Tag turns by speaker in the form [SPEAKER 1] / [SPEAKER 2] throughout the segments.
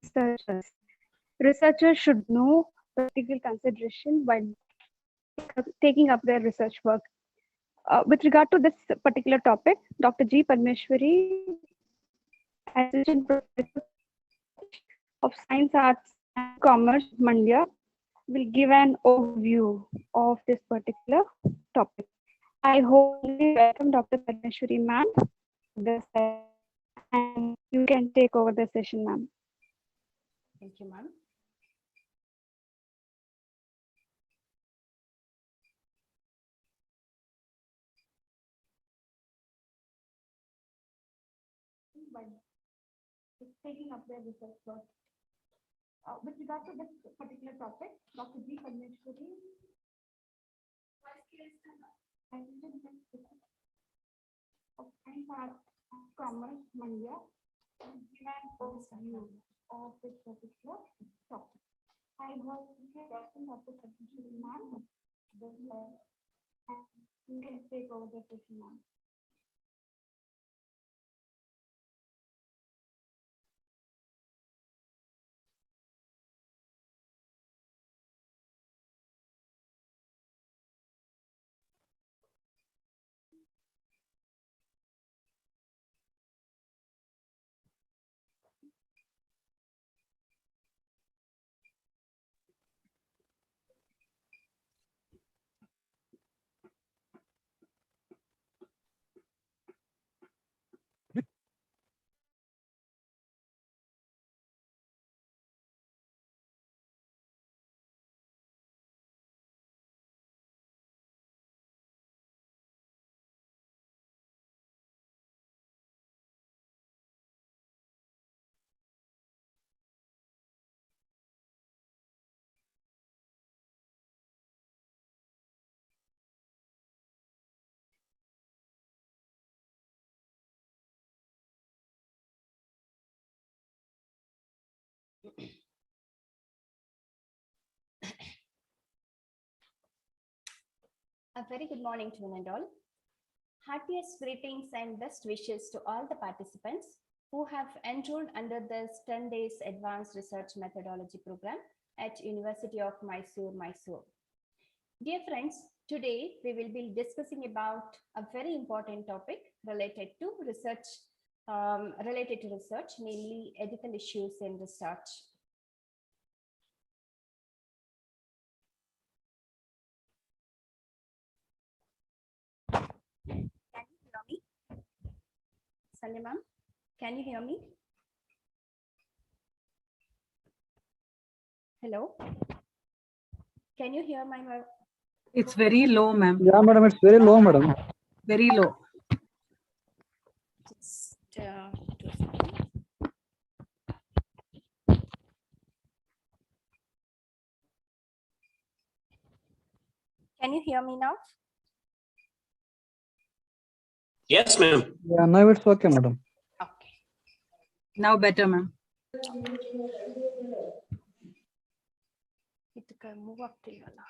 [SPEAKER 1] researchers. Researchers should know the ethical consideration while taking up their research work. With regard to this particular topic, Dr. G. Parameshwari, Assistant Professor of Science, Arts and Commerce, Mandya, will give an overview of this particular topic. I warmly welcome Dr. Parameshwari, ma'am, this and you can take over the session, ma'am.
[SPEAKER 2] Thank you, ma'am.
[SPEAKER 1] Taking up their research work. With regard to this particular topic, Dr. G. Parameshwari, of Science, Arts and Commerce, Mandya, will give an overview of this particular topic. I was welcome Dr. Parameshwari, ma'am, and you can take over the session, ma'am.
[SPEAKER 2] A very good morning to one and all. Happiest greetings and best wishes to all the participants who have enrolled under this 10 days advanced research methodology program at University of Mysore, Mysore. Dear friends, today we will be discussing about a very important topic related to research, namely ethical issues in research. Can you hear me? Sanjay ma'am, can you hear me? Hello? Can you hear my voice?
[SPEAKER 3] It's very low, ma'am.
[SPEAKER 4] Yeah, madam, it's very low, madam.
[SPEAKER 3] Very low.
[SPEAKER 2] Just 2 seconds. Can you hear me now?
[SPEAKER 5] Yes, ma'am.
[SPEAKER 4] Yeah, now it's okay, madam.
[SPEAKER 2] Okay.
[SPEAKER 3] Now better, ma'am.
[SPEAKER 2] Move up to you now.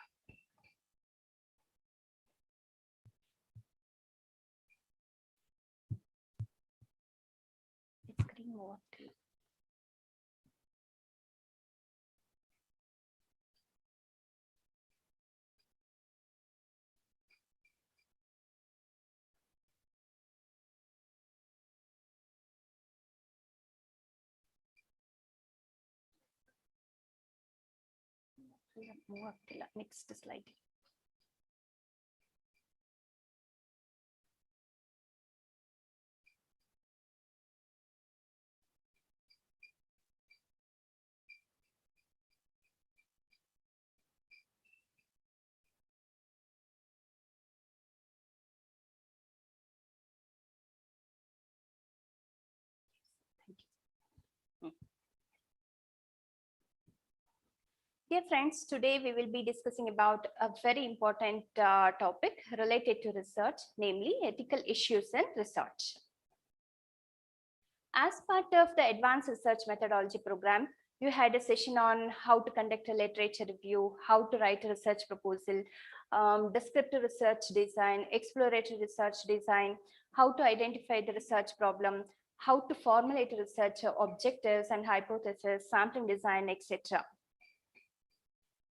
[SPEAKER 2] It's screen move up to you. Move up to the next slide. Dear friends, today we will be discussing about a very important topic related to research, namely ethical issues in research. As part of the Advanced Research Methodology program, you had a session on how to conduct a literature review, how to write a research proposal, descriptive research design, exploratory research design, how to identify the research problem, how to formulate research objectives and hypotheses, sampling design, etc.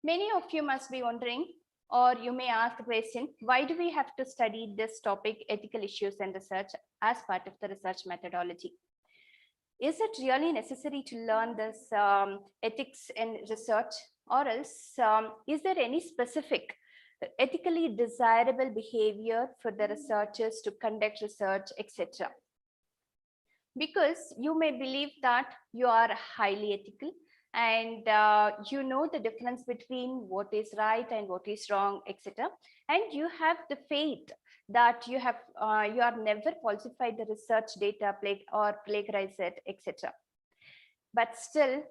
[SPEAKER 2] Many of you must be wondering, or you may ask the question, why do we have to study this topic, ethical issues and research, as part of the research methodology? Is it really necessary to learn this ethics in research, or else is there any specific ethically desirable behavior for the researchers to conduct research, etc.? Because you may believe that you are highly ethical and you know the difference between what is right and what is wrong, etc. And you have the faith that you are never falsified the research data, plagiarized it, etc. But still,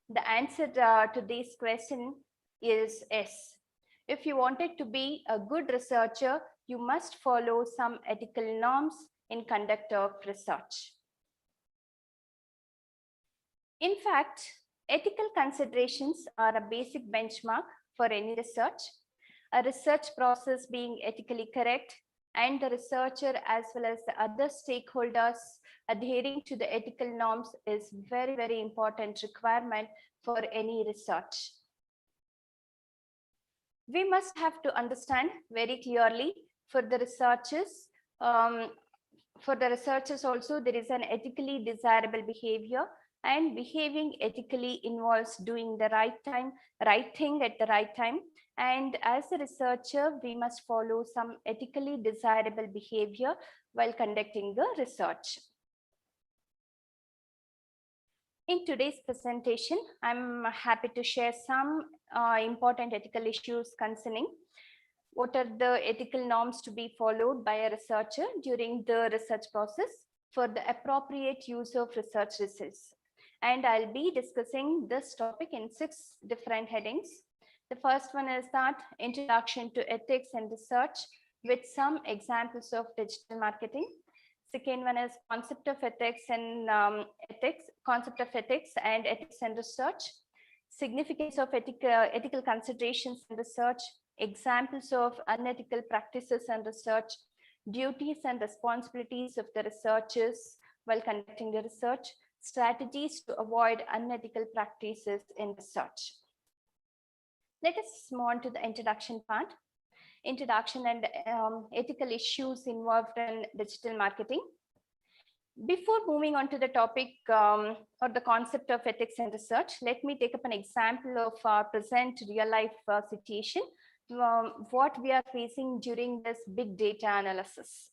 [SPEAKER 2] the answer to this question is yes. If you wanted to be a good researcher, you must follow some ethical norms in conduct of research. In fact, ethical considerations are a basic benchmark for any research. A research process being ethically correct, and the researcher as well as the other stakeholders adhering to the ethical norms is very, very important requirement for any research. We must have to understand very clearly for the researchers also, there is an ethically desirable behavior, and behaving ethically involves doing the right thing at the right time. And as a researcher, we must follow some ethically desirable behavior while conducting the research. In today's presentation, I'm happy to share some important ethical issues concerning what are the ethical norms to be followed by a researcher during the research process for the appropriate use of research results. And I'll be discussing this topic in 6 different headings. The first one is that introduction to ethics and research with some examples of digital marketing. Second one is concept of ethics and ethics and research, significance of ethical considerations in research, examples of unethical practices and research, duties and responsibilities of the researchers while conducting the research, strategies to avoid unethical practices in research. Let us move on to the introduction part. Introduction and ethical issues involved in digital marketing. Before moving on to the topic or the concept of ethics and research, let me take up an example of our present real life situation, what we are facing during this big data analysis.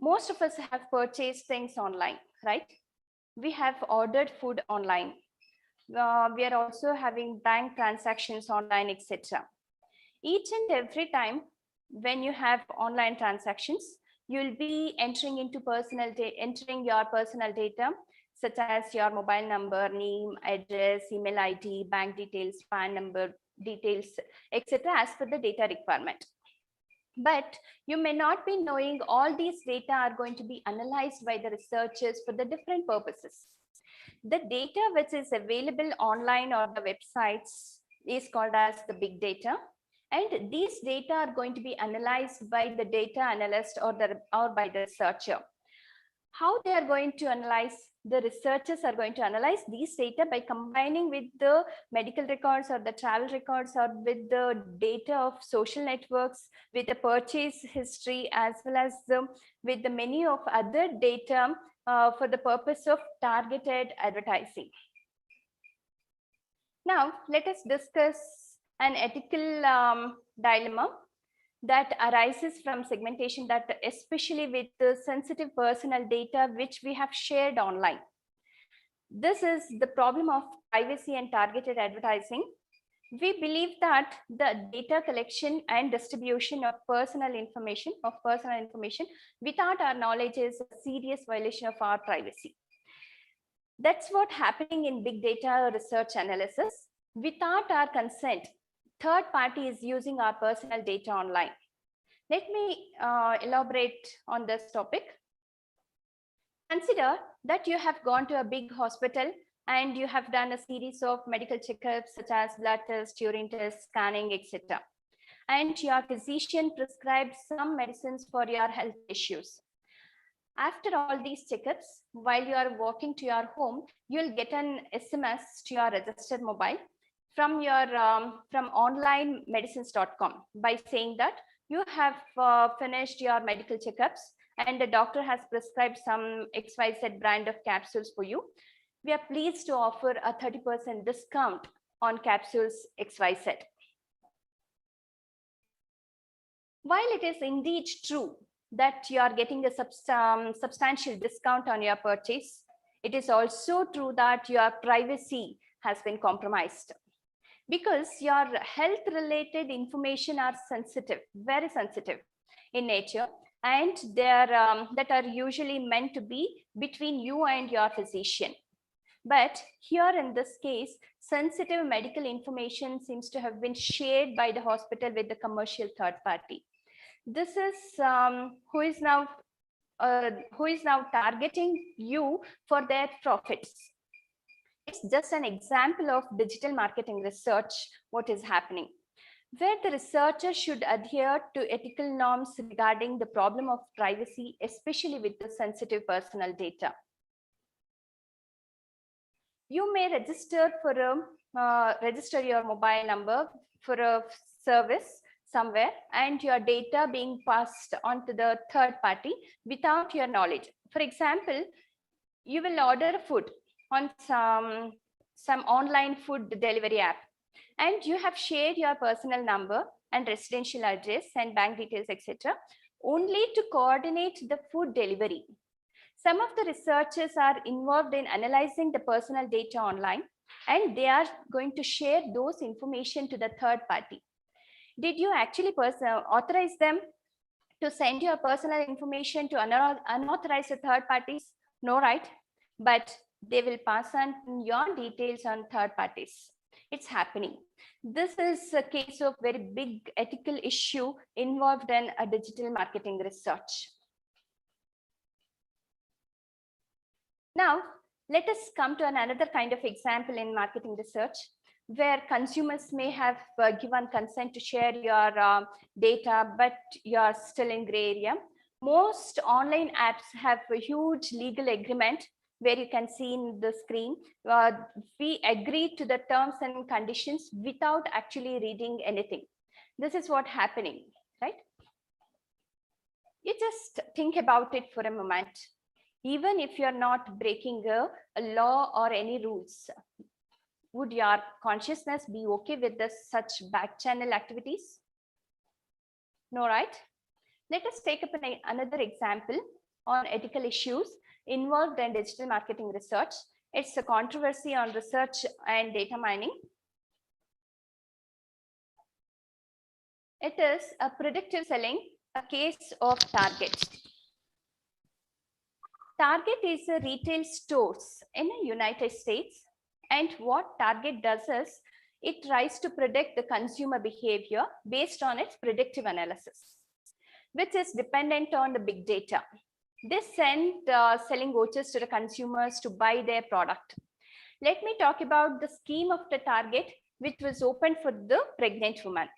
[SPEAKER 2] Most of us have purchased things online, right? We have ordered food online. We are also having bank transactions online, etc. Each and every time when you have online transactions, you'll be entering your personal data, such as your mobile number, name, address, email ID, bank details, PAN number details, etc. as per the data requirement. But you may not be knowing all these data are going to be analyzed by the researchers for the different purposes. The data which is available online or the websites is called as the big data. And these data are going to be analyzed by the data analyst or by the researcher. How they are going to analyze? The researchers are going to analyze these data by combining with the medical records or the travel records or with the data of social networks, with the purchase history, as well as with the many of other data for the purpose of targeted advertising. Now, let us discuss an ethical dilemma that arises from segmentation, that especially with the sensitive personal data which we have shared online. This is the problem of privacy and targeted advertising. We believe that the data collection and distribution of personal information without our knowledge is a serious violation of our privacy. That's what's happening in big data research analysis. Without our consent, third party is using our personal data online. Let me elaborate on this topic. Consider that you have gone to a big hospital and you have done a series of medical checkups such as blood tests, urine tests, scanning, etc. And your physician prescribed some medicines for your health issues. After all these checkups, while you are walking to your home, you'll get an SMS to your registered mobile from your from onlinemedicines.com by saying that you have finished your medical checkups and the doctor has prescribed some XYZ brand of capsules for you. We are pleased to offer a 30% discount on capsules XYZ. While it is indeed true that you are getting a substantial discount on your purchase, it is also true that your privacy has been compromised because your health related information are sensitive, very sensitive in nature, and that are usually meant to be between you and your physician. But here in this case, sensitive medical information seems to have been shared by the hospital with the commercial third party. This is who is now targeting you for their profits. It's just an example of digital marketing research, what is happening, where the researcher should adhere to ethical norms regarding the problem of privacy, especially with the sensitive personal data. You may register your mobile number for a service somewhere and your data being passed on to the third party without your knowledge. For example, you will order food on some online food delivery app, and you have shared your personal number and residential address and bank details, etc., only to coordinate the food delivery. Some of the researchers are involved in analyzing the personal data online, and they are going to share those information to the third party. Did you actually authorize them to send your personal information to unauthorized third parties? No, right? But they will pass on your details on third parties. It's happening. This is a case of very big ethical issue involved in a digital marketing research. Now, let us come to another kind of example in marketing research, where consumers may have given consent to share your data, but you're still in gray area. Most online apps have a huge legal agreement where you can see in the screen, we agree to the terms and conditions without actually reading anything. This is what's happening, right? You just think about it for a moment. Even if you're not breaking a law or any rules, would your consciousness be okay with such back channel activities? No, right? Let us take up another example on ethical issues involved in digital marketing research. It's a controversy on research and data mining. It is a predictive selling, a case of Target. Target is a retail stores in the United States, and what Target does is it tries to predict the consumer behavior based on its predictive analysis, which is dependent on the big data. They send selling vouchers to the consumers to buy their product. Let me talk about the scheme of the Target, which was opened for the pregnant woman.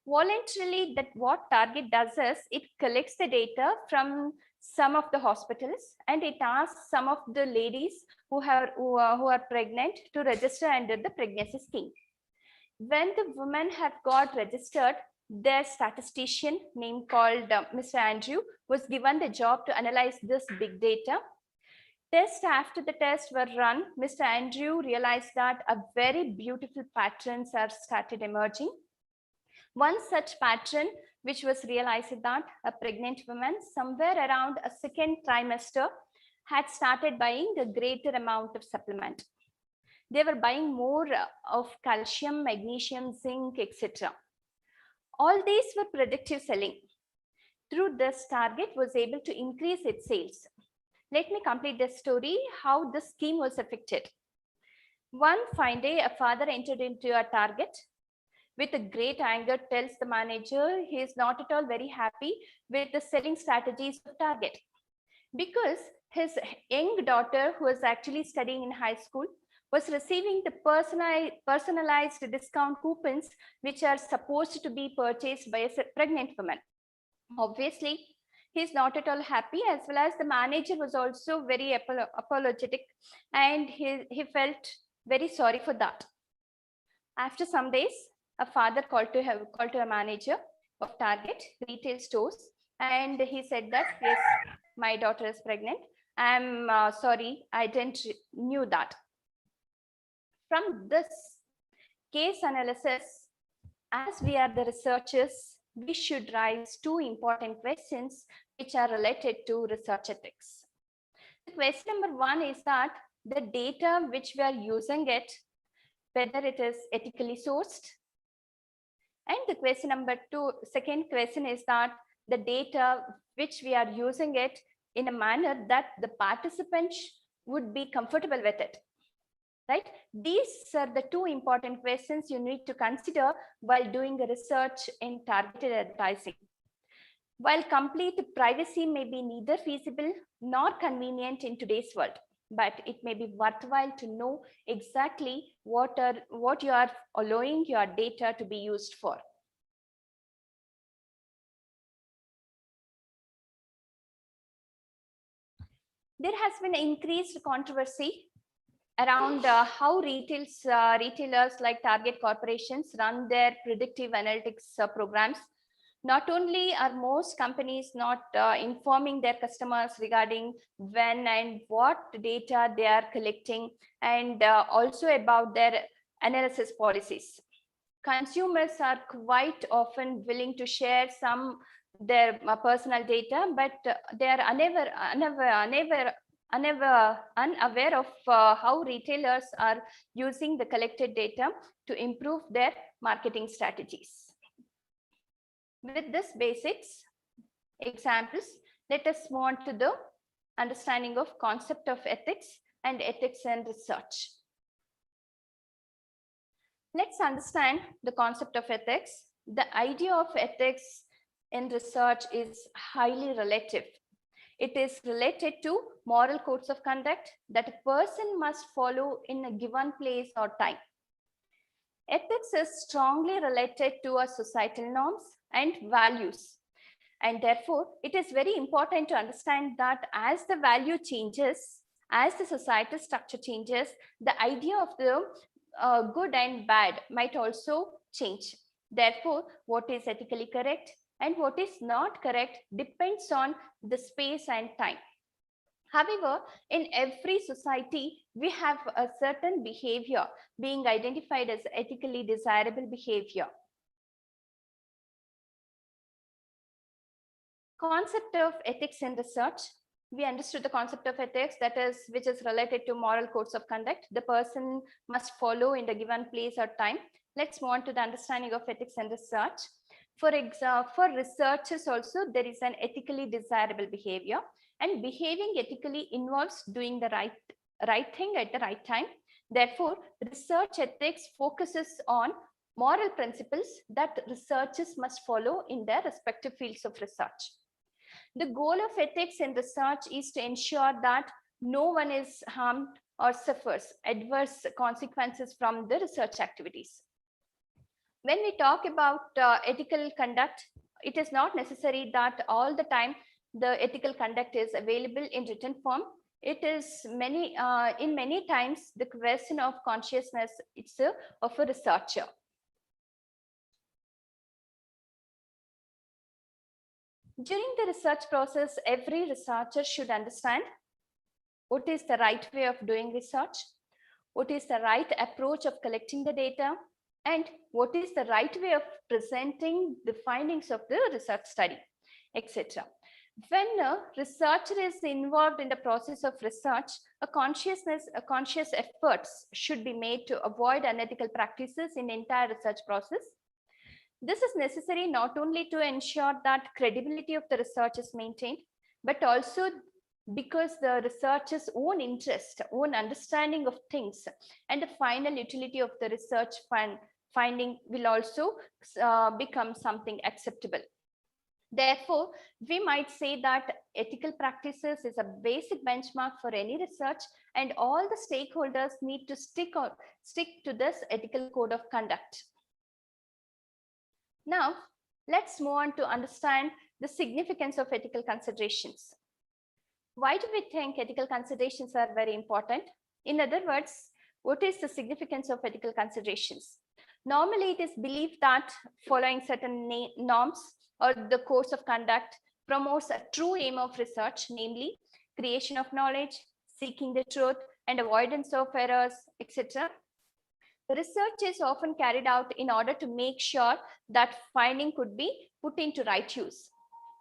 [SPEAKER 2] Voluntarily, that what Target does is it collects the data from some of the hospitals and it asks some of the ladies who are pregnant to register under the pregnancy scheme. When the women have got registered, their statistician named called Mr. Andrew was given the job to analyze this big data. Test after the tests were run, Mr. Andrew realized that a very beautiful patterns are started emerging. One such pattern which was realized that a pregnant woman somewhere around a second trimester had started buying a greater amount of supplement. They were buying more of calcium, magnesium, zinc, etc. All these were predictive selling. Through this, Target was able to increase its sales. Let me complete the story, how the scheme was affected. One fine day, a father entered into a Target. With a great anger, tells the manager he is not at all very happy with the selling strategies of Target, because his young daughter, who was actually studying in high school, was receiving the personalized discount coupons which are supposed to be purchased by a pregnant woman. Obviously, He's not at all happy, as well as the manager was also very apologetic, and he felt very sorry for that. After some days, a father called to a manager of Target retail stores, and he said that, yes, my daughter is pregnant. I'm sorry, I didn't knew that. From this case analysis, as we are the researchers, we should raise two important questions which are related to research ethics. The question number one is that the data which we are using it, whether it is ethically sourced. And the question number two, second question is that the data which we are using it in a manner that the participants would be comfortable with it. Right? These are the two important questions you need to consider while doing the research in targeted advertising. While complete privacy may be neither feasible nor convenient in today's world, but it may be worthwhile to know exactly what you are allowing your data to be used for. There has been increased controversy around how retailers like Target corporations run their predictive analytics programs. Not only are most companies not informing their customers regarding when and what data they are collecting, and also about their analysis policies. Consumers are quite often willing to share some their personal data, but they are unaware of how retailers are using the collected data to improve their marketing strategies. With this basics examples, let us move on to the understanding of concept of ethics and ethics and research. Let's understand the concept of ethics. The idea of ethics in research is highly relative. It is related to moral codes of conduct that a person must follow in a given place or time. Ethics is strongly related to our societal norms and values. And therefore, it is very important to understand that as the value changes, as the societal structure changes, the idea of the good and bad might also change. Therefore, what is ethically correct and what is not correct depends on the space and time. However, in every society, we have a certain behavior being identified as ethically desirable behavior. Concept of ethics in research. We understood the concept of ethics, that is, which is related to moral codes of conduct the person must follow in the given place or time. Let's move on to the understanding of ethics and research. For example, for researchers also, there is an ethically desirable behavior, and behaving ethically involves doing the right thing at the right time. Therefore, research ethics focuses on moral principles that researchers must follow in their respective fields of research. The goal of ethics in research is to ensure that no one is harmed or suffers adverse consequences from the research activities. When we talk about ethical conduct, it is not necessary that all the time the ethical conduct is available in written form. It is in many times the question of consciousness itself of a researcher. During the research process, every researcher should understand what is the right way of doing research, what is the right approach of collecting the data, and what is the right way of presenting the findings of the research study, etc. When a researcher is involved in the process of research, a conscious efforts should be made to avoid unethical practices in the entire research process. This is necessary not only to ensure that credibility of the research is maintained, but also because the researcher's own interest, own understanding of things, and the final utility of the research finding will also become something acceptable. Therefore, we might say that ethical practices is a basic benchmark for any research, and all the stakeholders need to stick to this ethical code of conduct. Now, let's move on to understand the significance of ethical considerations. Why do we think ethical considerations are very important? In other words, what is the significance of ethical considerations? Normally, it is believed that following certain norms or the course of conduct promotes a true aim of research, namely creation of knowledge, seeking the truth, and avoidance of errors, etc. Research is often carried out in order to make sure that finding could be put into right use.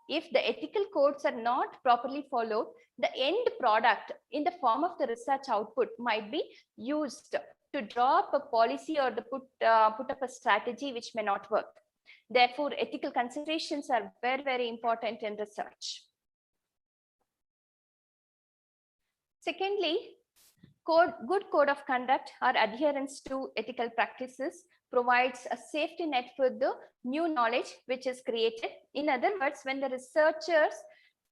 [SPEAKER 2] If the ethical codes are not properly followed, the end product in the form of the research output might be used to draw up a policy or put up a strategy which may not work. Therefore, ethical considerations are very, very important in research. Secondly, good code of conduct or adherence to ethical practices provides a safety net for the new knowledge which is created. In other words, when the researchers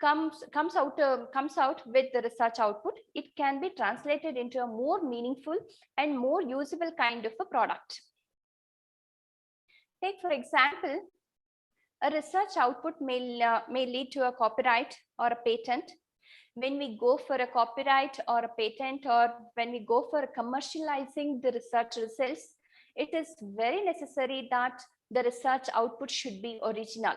[SPEAKER 2] comes out with the research output, it can be translated into a more meaningful and more usable kind of a product. Take, for example, a research output may lead to a copyright or a patent. When we go for a copyright or a patent, or when we go for commercializing the research results, it is very necessary that the research output should be original.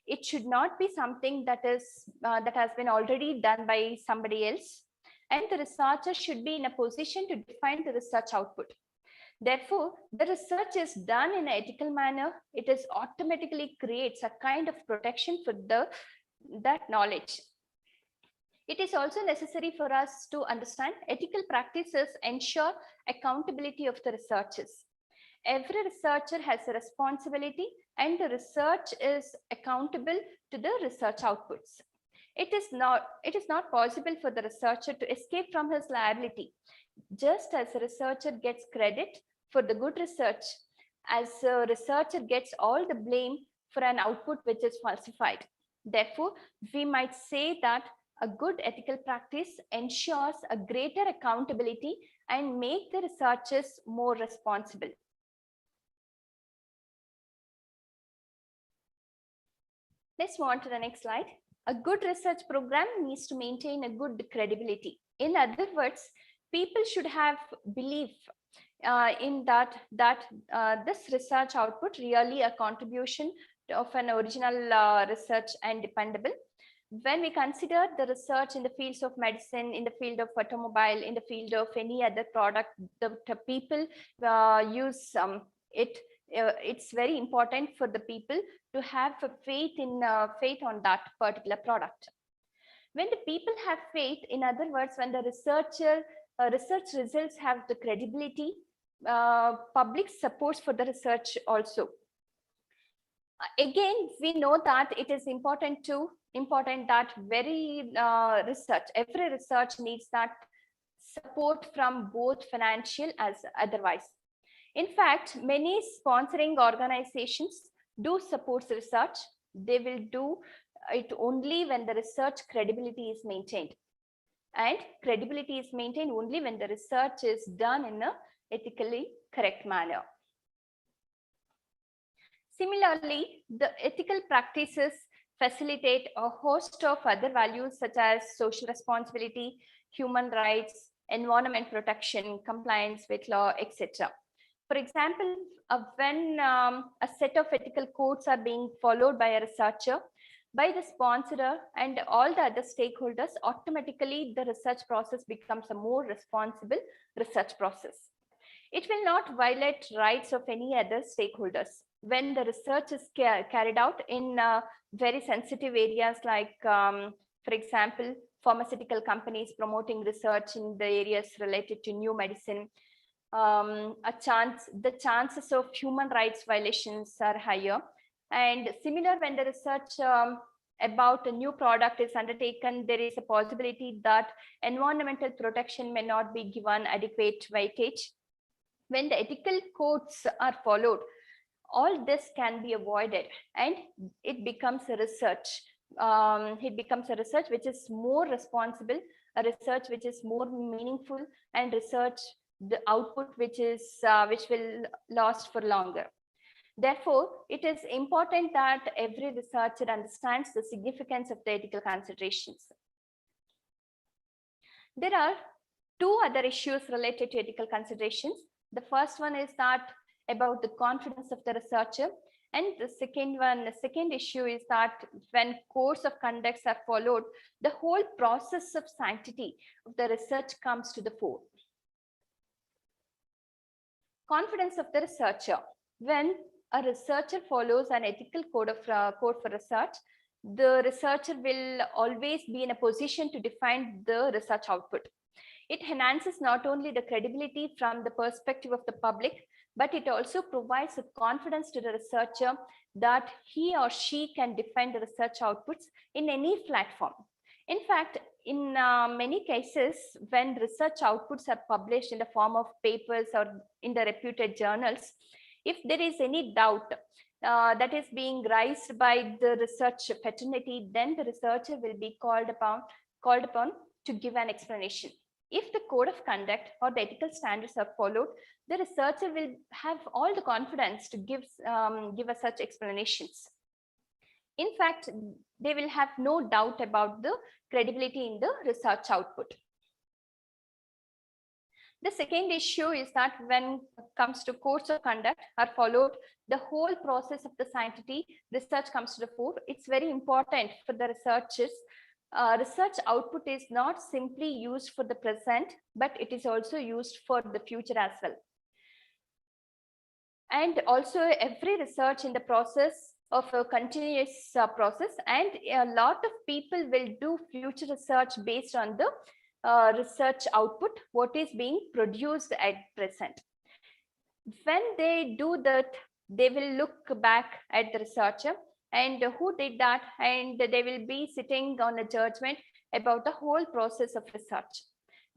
[SPEAKER 2] It should not be something that has been already done by somebody else, and the researcher should be in a position to define the research output. Therefore, the research is done in an ethical manner. It is automatically creates a kind of protection for that knowledge. It is also necessary for us to understand ethical practices ensure accountability of the researchers. Every researcher has a responsibility, and the research is accountable to the research outputs. It is not possible for the researcher to escape from his liability. Just as a researcher gets credit for the good research, as a researcher gets all the blame for an output which is falsified. Therefore, we might say that a good ethical practice ensures a greater accountability and make the researchers more responsible. Let's move on to the next slide. A good research program needs to maintain a good credibility. In other words, people should have belief in that this research output really a contribution of an original research and dependable. When we consider the research in the fields of medicine, in the field of automobile, in the field of any other product, the people use it. It's very important for the people to have a faith on that particular product. When the people have faith, in other words, when the research results have the credibility, public supports for the research also. Again, we know that it is important that every research needs that support from both financial as otherwise. In fact, many sponsoring organizations do support research. They will do it only when the research credibility is maintained. And credibility is maintained only when the research is done in an ethically correct manner. Similarly, the ethical practices facilitate a host of other values such as social responsibility, human rights, environment protection, compliance with law, etc. For example, when a set of ethical codes are being followed by a researcher, by the sponsor and all the other stakeholders, automatically the research process becomes a more responsible research process. It will not violate rights of any other stakeholders. When the research is carried out in very sensitive areas like, for example, pharmaceutical companies promoting research in the areas related to new medicine, the chances of human rights violations are higher. And similar, when the research about a new product is undertaken, there is a possibility that environmental protection may not be given adequate weightage. When the ethical codes are followed, all this can be avoided, and it becomes a research. It becomes a research which is more responsible, a research which is more meaningful, and research the output which will last for longer. Therefore, it is important that every researcher understands the significance of the ethical considerations. There are two other issues related to ethical considerations. The first one is that about the confidence of the researcher. And the second issue is that when codes of conducts are followed, the whole process of sanctity of the research comes to the fore. Confidence of the researcher. When a researcher follows an ethical code for research, the researcher will always be in a position to define the research output. It enhances not only the credibility from the perspective of the public, but it also provides a confidence to the researcher that he or she can define the research outputs in any platform. In fact, in many cases, when research outputs are published in the form of papers or in the reputed journals, if there is any doubt that is being raised by the research fraternity, then the researcher will be called upon to give an explanation. If the code of conduct or the ethical standards are followed, the researcher will have all the confidence to give us such explanations. In fact, they will have no doubt about the credibility in the research output. The second issue is that when it comes to codes of conduct are followed, the whole process of the sanctity research comes to the fore. It's very important for the researchers. Research output is not simply used for the present, but it is also used for the future as well. And also every research in the process of a continuous process, and a lot of people will do future research based on the research output, what is being produced at present. When they do that, they will look back at the researcher and who did that, and they will be sitting on a judgment about the whole process of research.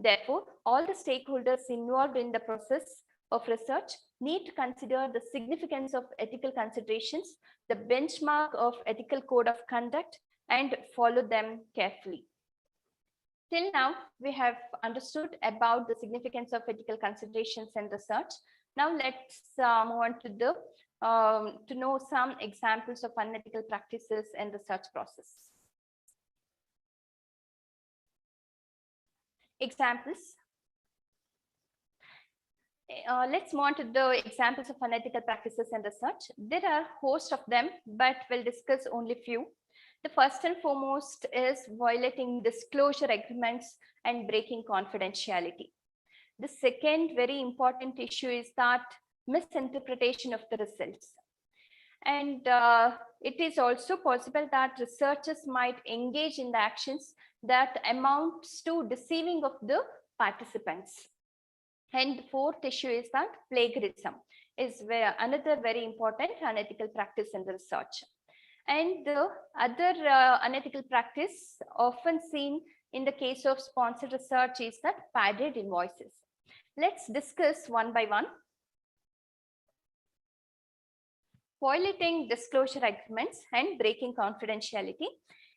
[SPEAKER 2] Therefore, all the stakeholders involved in the process of research need to consider the significance of ethical considerations, the benchmark of ethical code of conduct, and follow them carefully. Till now, we have understood about the significance of ethical considerations in research. Now let's move on to the to know some examples of unethical practices in research process. Examples. Let's move on to the examples of unethical practices in research. There are a host of them, but we'll discuss only few. The first and foremost is violating disclosure agreements and breaking confidentiality. The second very important issue is that misinterpretation of the results. And it is also possible that researchers might engage in the actions that amounts to deceiving of the participants. And the fourth issue is that plagiarism is another very important unethical practice in the research. And the other unethical practice often seen in the case of sponsored research is that padded invoices. Let's discuss one by one. Violating disclosure agreements and breaking confidentiality.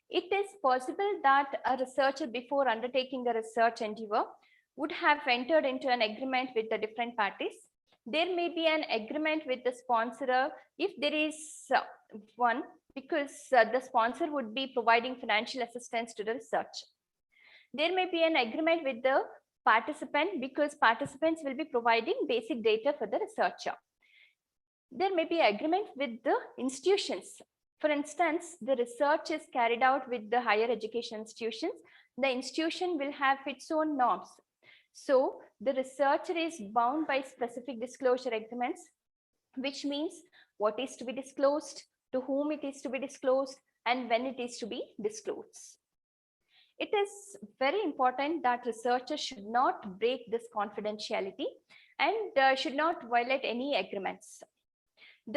[SPEAKER 2] It is possible that a researcher, before undertaking a research endeavor, would have entered into an agreement with the different parties. There may be an agreement with the sponsor if there is one, because the sponsor would be providing financial assistance to the research. There may be an agreement with the participant because participants will be providing basic data for the researcher. There may be agreement with the institutions. For instance, the research is carried out with the higher education institutions. The institution will have its own norms. So the researcher is bound by specific disclosure agreements, which means what is to be disclosed, to whom it is to be disclosed, and when it is to be disclosed. It is very important that researchers should not break this confidentiality and should not violate any agreements. When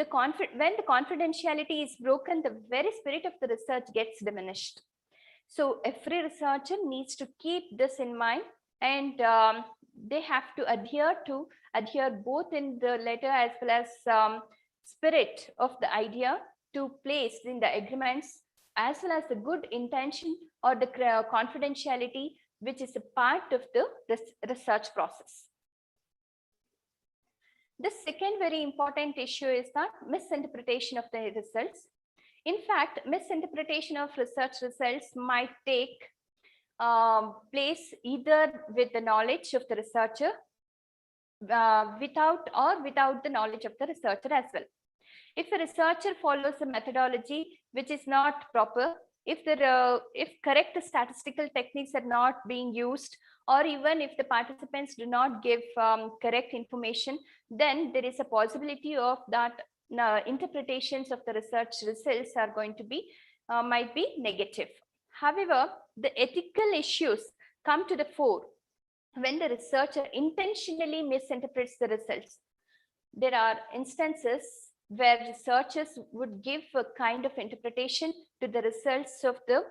[SPEAKER 2] the confidentiality is broken, the very spirit of the research gets diminished. So every researcher needs to keep this in mind, and they have to adhere both in the letter as well as spirit of the idea to place in the agreements, as well as the good intention or the confidentiality, which is a part of the research process. The second very important issue is the misinterpretation of the results. In fact, misinterpretation of research results might take place either with the knowledge of the researcher, without the knowledge of the researcher as well. If a researcher follows a methodology which is not proper, if correct statistical techniques are not being used, or even if the participants do not give correct information, then there is a possibility of that interpretations of the research results are going to be might be negative. However, the ethical issues come to the fore when the researcher intentionally misinterprets the results. There are instances where researchers would give a kind of interpretation to the results of the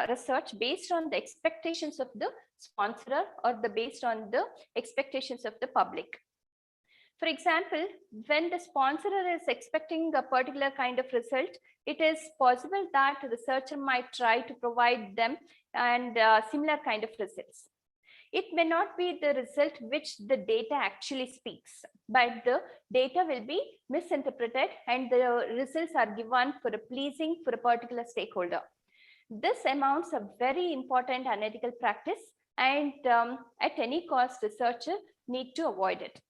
[SPEAKER 2] research based on the expectations of the sponsor or based on the expectations of the public. For example, when the sponsor is expecting a particular kind of result, it is possible that the researcher might try to provide them and similar kind of results. It may not be the result which the data actually speaks, but the data will be misinterpreted and the results are given for a pleasing for a particular stakeholder. This amounts a very important unethical practice, and at any cost, researcher need to avoid it.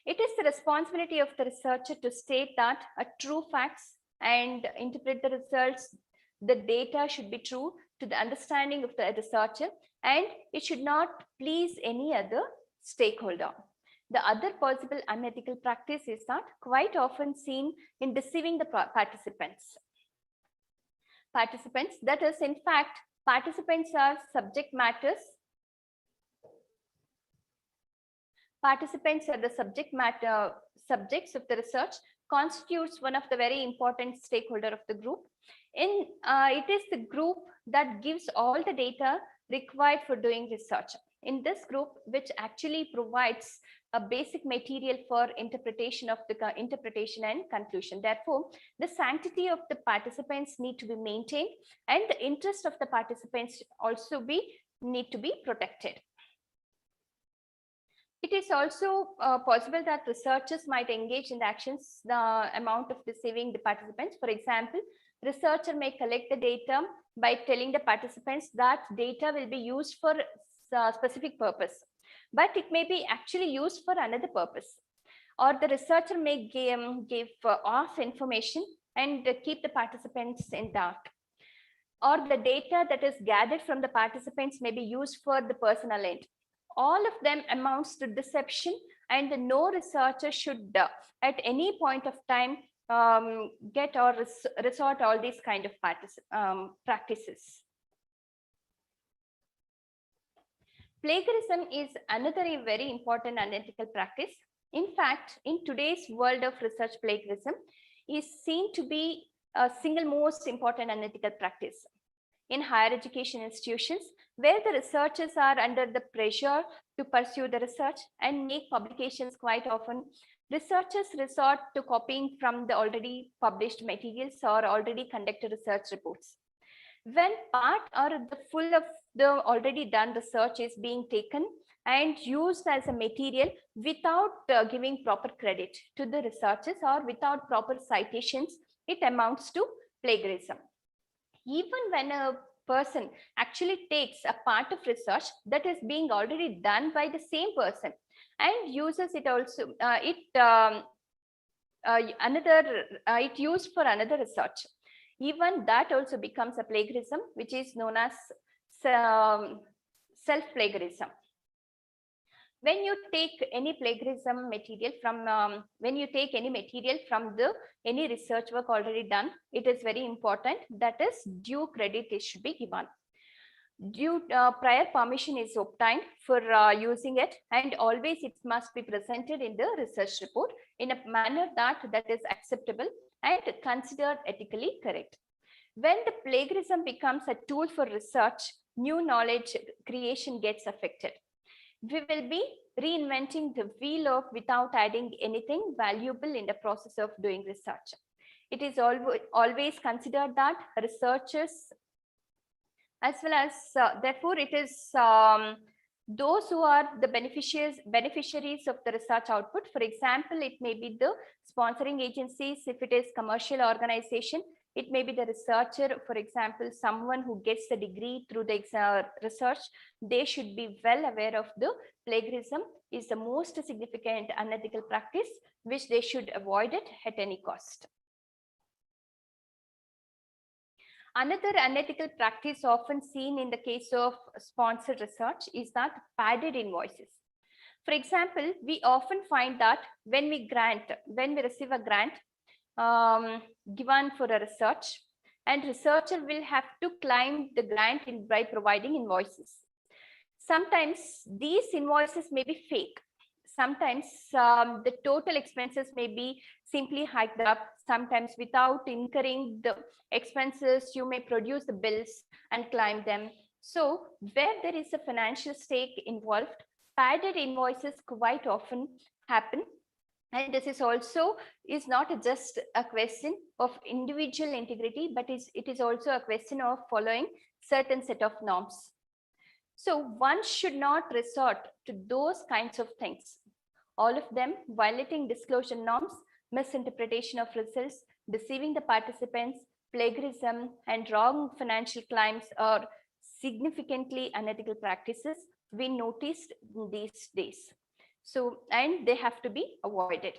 [SPEAKER 2] It is the responsibility of the researcher to state that a true facts and interpret the results. The data should be true to the understanding of the researcher, and it should not please any other stakeholder. The other possible unethical practice is that quite often seen in deceiving the participants. That is, in fact, participants are subject matters. Participants are the subjects of the research, constitutes one of the very important stakeholder of the group. It is the group that gives all the data required for doing research. In this group, which actually provides a basic material for interpretation and conclusion. Therefore, the sanctity of the participants need to be maintained, and the interest of the participants also need to be protected. It is also possible that researchers might engage in the actions the amount of deceiving the participants. For example, researcher may collect the data by telling the participants that data will be used for a specific purpose, but it may be actually used for another purpose. Or the researcher may give off information and keep the participants in dark. Or the data that is gathered from the participants may be used for the personal end. All of them amounts to deception, and no researcher should at any point of time get or resort all these kind of practices. Plagiarism is another very important unethical practice. In fact, in today's world of research, plagiarism is seen to be a single most important unethical practice. In higher education institutions, where the researchers are under the pressure to pursue the research and make publications, quite often researchers resort to copying from the already published materials or already conducted research reports. When part or the full of the already done research is being taken and used as a material without giving proper credit to the researchers or without proper citations, it amounts to plagiarism. Even when a person actually takes a part of research that is being already done by the same person and uses it also, it used for another research, even that also becomes a plagiarism, which is known as self-plagiarism. When you take any plagiarism material from, any research work already done, it is very important that is due credit should be given. Prior permission is obtained for using it, and always it must be presented in the research report in a manner that is acceptable and considered ethically correct. When the plagiarism becomes a tool for research, new knowledge creation gets affected. We will be reinventing the wheel without adding anything valuable in the process of doing research. It is always considered that researchers, as well as therefore it is those who are the beneficiaries of the research output. For example, it may be the sponsoring agencies. If it is commercial organization, it may be the researcher. For example, someone who gets the degree through the research, they should be well aware of the plagiarism is the most significant unethical practice, which they should avoid it at any cost. Another unethical practice often seen in the case of sponsored research is that padded invoices. For example, we often find that when we receive a grant given for a research, and researcher will have to claim the grant by providing invoices. Sometimes these invoices may be fake. Sometimes the total expenses may be simply hiked up. Sometimes without incurring the expenses, you may produce the bills and claim them. So where there is a financial stake involved, padded invoices quite often happen. And this is also not just a question of individual integrity, but it is also a question of following certain set of norms. So one should not resort to those kinds of things. All of them violating disclosure norms, misinterpretation of results, deceiving the participants, plagiarism, and wrong financial claims are significantly unethical practices we noticed these days. So, and they have to be avoided.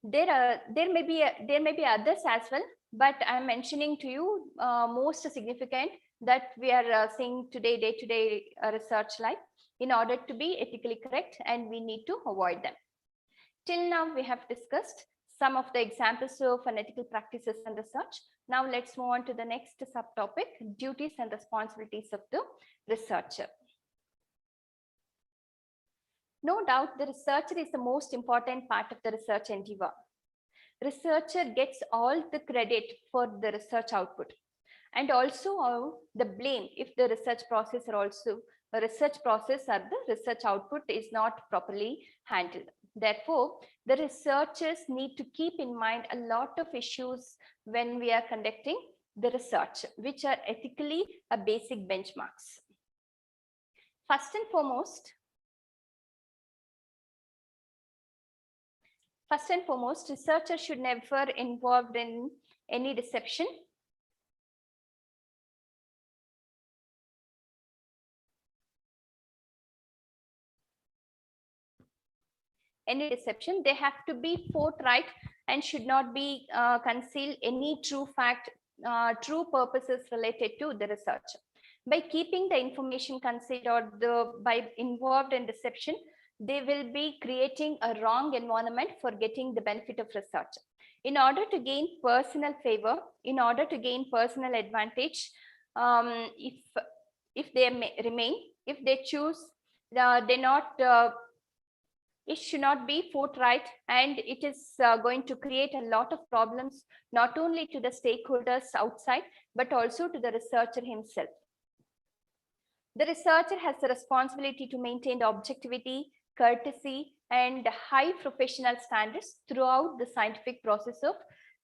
[SPEAKER 2] There may be others as well, but I'm mentioning to you most significant that we are seeing today, day-to-day research life, in order to be ethically correct, and we need to avoid them. Till now, we have discussed some of the examples of unethical practices and research. Now let's move on to the next subtopic, duties and responsibilities of the researcher. No doubt, the researcher is the most important part of the research endeavor. Researcher gets all the credit for the research output, and also the blame if the research process or the research output is not properly handled. Therefore, the researchers need to keep in mind a lot of issues when we are conducting the research, which are ethically a basic benchmarks. First and foremost, researchers should never involved in any deception. They have to be forthright and should not be conceal any true fact, true purposes related to the research. By keeping the information concealed or by involved in deception, they will be creating a wrong environment for getting the benefit of research. In order to gain personal favor, in order to gain personal advantage, if they choose, it should not be forthright, and it is going to create a lot of problems, not only to the stakeholders outside, but also to the researcher himself. The researcher has the responsibility to maintain objectivity, courtesy, and high professional standards throughout the scientific process of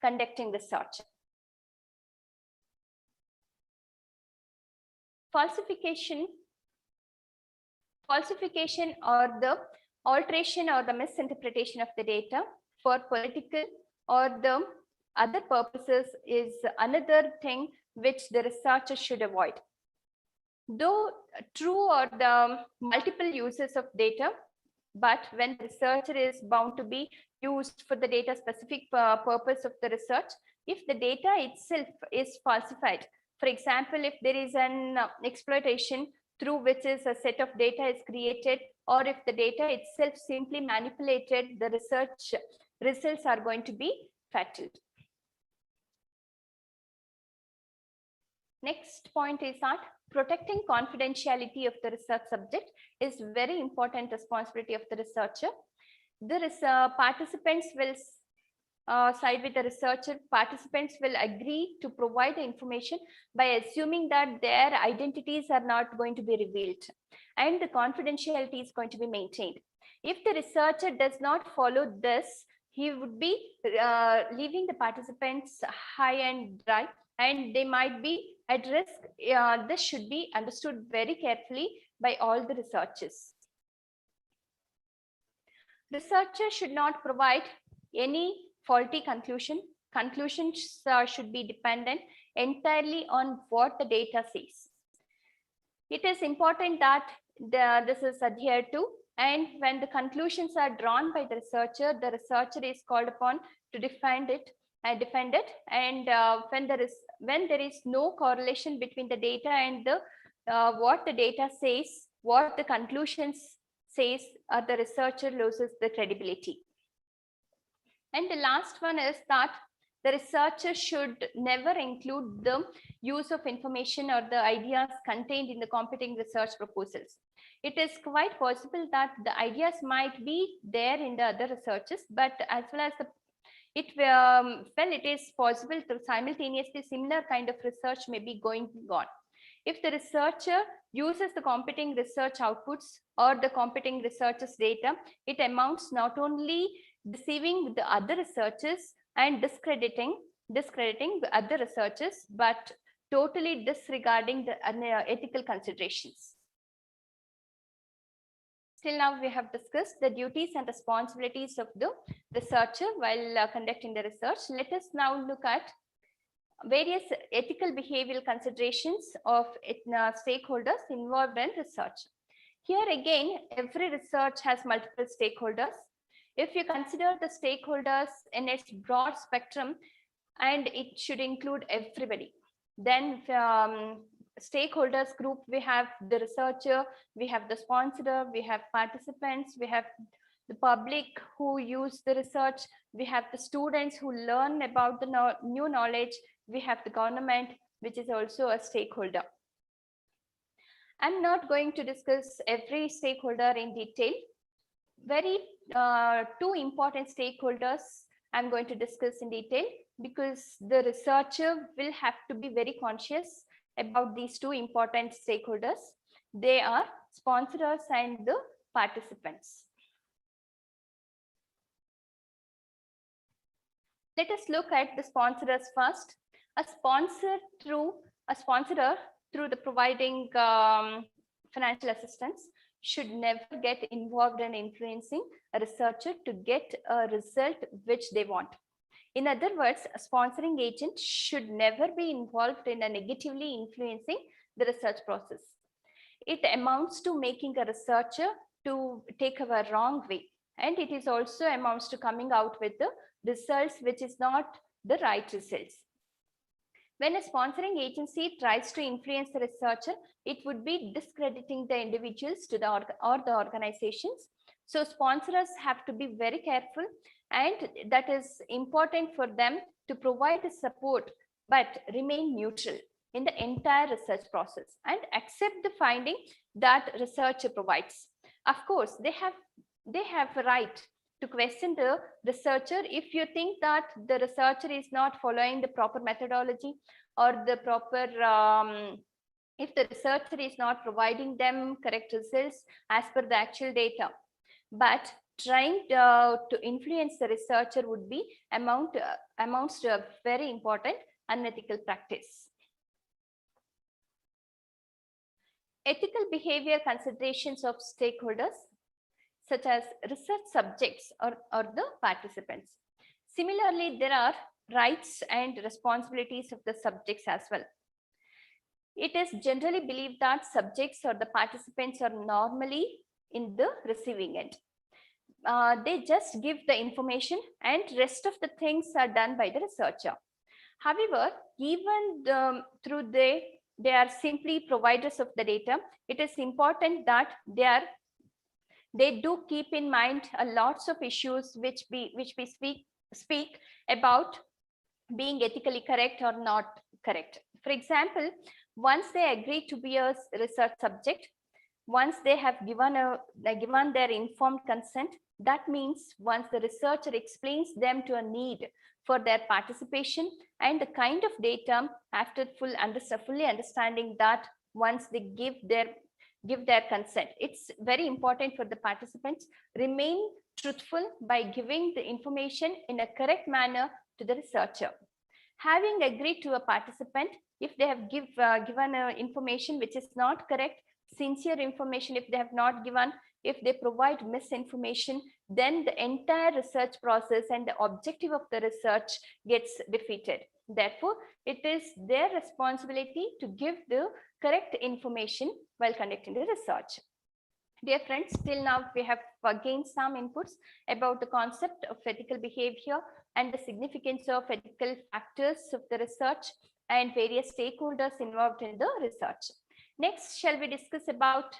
[SPEAKER 2] conducting research. Falsification or the alteration or the misinterpretation of the data for political or the other purposes is another thing which the researcher should avoid. Though true are the multiple uses of data, but when the researcher is bound to be used for the data specific purpose of the research, if the data itself is falsified, for example, if there is an exploitation through which is a set of data is created, or if the data itself simply manipulated, the research results are going to be fatal. Next point is that protecting confidentiality of the research subject is very important responsibility of the researcher. The participants will side with the researcher. Participants will agree to provide the information by assuming that their identities are not going to be revealed and the confidentiality is going to be maintained. If the researcher does not follow this, he would be leaving the participants high and dry, and they might be at risk. This should be understood very carefully by all the researchers. Researchers should not provide any faulty conclusion. Conclusions should be dependent entirely on what the data says. It is important that this is adhered to, and when the conclusions are drawn by the researcher is called upon to defend it. And when there is no correlation between the data and the what the data says, what the conclusions says, the researcher loses the credibility. And the last one is that the researcher should never include the use of information or the ideas contained in the competing research proposals. It is quite possible that the ideas might be there in the other researches, but as well as it is possible to simultaneously similar kind of research may be going on. If the researcher uses the competing research outputs or the competing researchers data, it amounts not only deceiving the other researchers and discrediting the other researchers, but totally disregarding the ethical considerations. Till now, we have discussed the duties and responsibilities of the researcher while conducting the research. Let us now look at various ethical behavioral considerations of stakeholders involved in research. Here again, every research has multiple stakeholders. If you consider the stakeholders in its broad spectrum, and it should include everybody, then stakeholders group, we have the researcher, we have the sponsor, we have participants, we have the public who use the research, we have the students who learn about the new knowledge, we have the government, which is also a stakeholder. I'm not going to discuss every stakeholder in detail. Very two important stakeholders I'm going to discuss in detail, because the researcher will have to be very conscious about these two important stakeholders. They are sponsors and the participants. Let us look at the sponsors first. A sponsor through the providing financial assistance should never get involved in influencing a researcher to get a result which they want. In other words, a sponsoring agent should never be involved in a negatively influencing the research process. It amounts to making a researcher to take a wrong way, and it is also amounts to coming out with the results which is not the right results. When a sponsoring agency tries to influence the researcher, it would be discrediting the individuals to the organizations. So sponsors have to be very careful, and that is important for them to provide the support but remain neutral in the entire research process and accept the finding that researcher provides. Of course, they have a right to question the researcher if you think that the researcher is not following the proper methodology or the proper if the researcher is not providing them correct results as per the actual data. But trying to influence the researcher would be amounts to a very important unethical practice. Ethical behavior considerations of stakeholders such as research subjects or the participants. Similarly, there are rights and responsibilities of the subjects as well. It is generally believed that subjects or the participants are normally in the receiving end. They just give the information and rest of the things are done by the researcher. However, even through they are simply providers of the data, it is important that they do keep in mind lots of issues which we speak about being ethically correct or not correct. For example, once they agree to be a research subject, once they have given their informed consent, that means once the researcher explains them to a need for their participation and the kind of data after fully understanding that, once they give their consent, it's very important for the participants remain truthful by giving the information in a correct manner to the researcher. Having agreed to a participant, if they have given information which is not correct, sincere information, if they have not given, if they provide misinformation, then the entire research process and the objective of the research gets defeated. Therefore, it is their responsibility to give the correct information while conducting the research. Dear friends, till now we have gained some inputs about the concept of ethical behavior and the significance of ethical factors of the research and various stakeholders involved in the research. Next, shall we discuss about